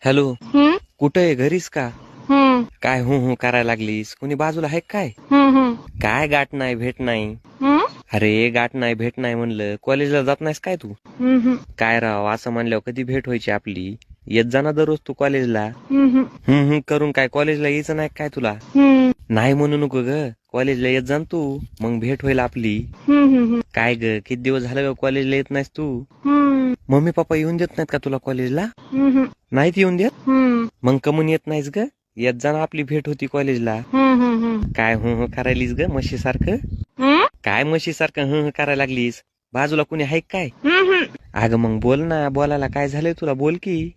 Hello, हम्म कुठं आहे? घरीस का? हम्म काय हू करायला लागलीस? कोणी बाजूला आहे काय? हम्म काय गाठ नाही भेट नाही? हम्म अरे गाठ नाही भेट नाही म्हणलं. कॉलेजला जात नाहीस काय तू? हम्म काय राव, असं म्हणल्यावर कधी भेट व्हायची आपली? येत जा ना दररोज तू कॉलेजला. हम्म करून काय कॉलेजला यायचं नाही काय तुला? हम्म नाही म्हणू नको ग, कॉलेजला येत जा ना तू, मग भेट होईल आपली. हम्म काय ग, किती दिवस झालं ग कॉलेजला येत नाहीस तू? हम्म मम्मी पप्पा येऊन देत नाहीत का तुला कॉलेजला? हम्म नाहीत येऊन देत? हम्म मग कमून येत नाहीस ग? येत जा ना, आपली भेट होती कॉलेजला. काय करायलीस ग म्हशी सारखं? काय म्हशी सारखं करायला लागलीस? बाजूला कुणी आहे काय? अगं मग बोल ना, बोलायला काय झालंय तुला? बोल की.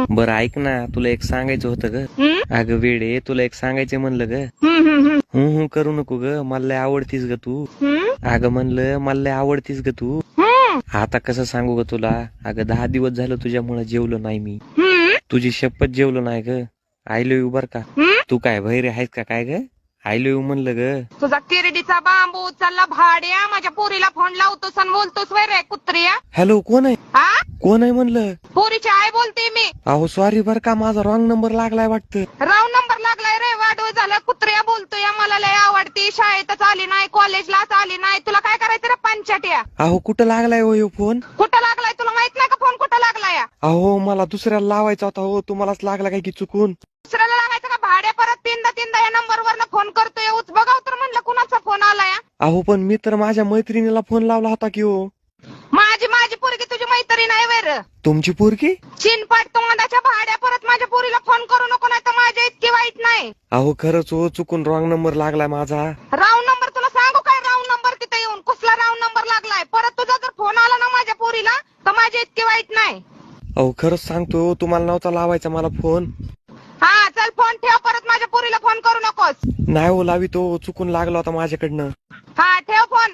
बरं ऐक ना, तुला एक सांगायचं होतं ग. अगं वेडे, तुला एक सांगायचं म्हणलं ग. करू नको ग, मला लय आवडतीस ग तू. अगं म्हणलं मला लय आवडतीस ग तू. आता कसं सांगू ग तुला? अगं 10 दिवस झालं तुझ्यामुळे जेवलो नाही मी. तुझी शपथ जेवलो नाही ग. आय लव्ह यू बर का. तू काय बहिरे आहेस का काय ग? आय लव्ह यू म्हणलं ग. तुझा किरडीचा बांबू उचलला भाड्या, माझ्या पोरीला फोन लावतोस आणि बोलतोस वे रे कुत्र्या. हॅलो, कोण आहे? हा कोण आहे म्हणलं? पोरीची आई बोलते मी. अहो सॉरी बर का, माझा रॉंग नंबर लागलाय वाटतं. राव नंबर लागलाय रे, वाढव झाला. कुत्र्या बोलतोय, मला लय आवडती, शाळेतच आली नाही, कॉलेजलाच आली नाही. तुला काय करायचं रे पंचाट्या? अहो कुठं लागलाय हो ह्यो फोन? कुठं लागलाय तुला माहित नाही का? फोन कुठं लागलाय? अहो मला दुसऱ्याला लावायचा होता हो, तुम्हालाच लागला काय की चुकून? दुसऱ्याला लागायचं का? भाड्या परत तीनदा या नंबरवर फोन करतोय. उच बघाव तर म्हणलं कुणाचा फोन आलाय. अहो पण मी तर माझ्या मैत्रिणीला फोन लावला होता की हो. माझी माझी पोरगी तुझी मैत्रीण आहे वर. तुमची पोरगी? चिनपाट तोंडाच्या भाड्या, परत माझ्या पोरीला फोन करू नको, नाही तर माझ्या इतकी वाईट नाही. अहो खरंच हो, चुकून रॉंग नंबर लागलाय माझा. राव नंबर तुला सांगू काय? राव नंबर तिथे येऊन कुसला राव नंबर लागलाय. परत तुझा जर फोन आला ना माझ्या पोरीला, तर माझी इतकी वाईट नाही. अहो खरंच सांगतो, तुम्हाला नव्हता लावायचा मला फोन. हा चल फोन ठेव, परत माझ्या पोरीला फोन करू नकोस. नाही हो लावितो, चुकून लागला होता माझ्याकडनं. हा ठेव फोन.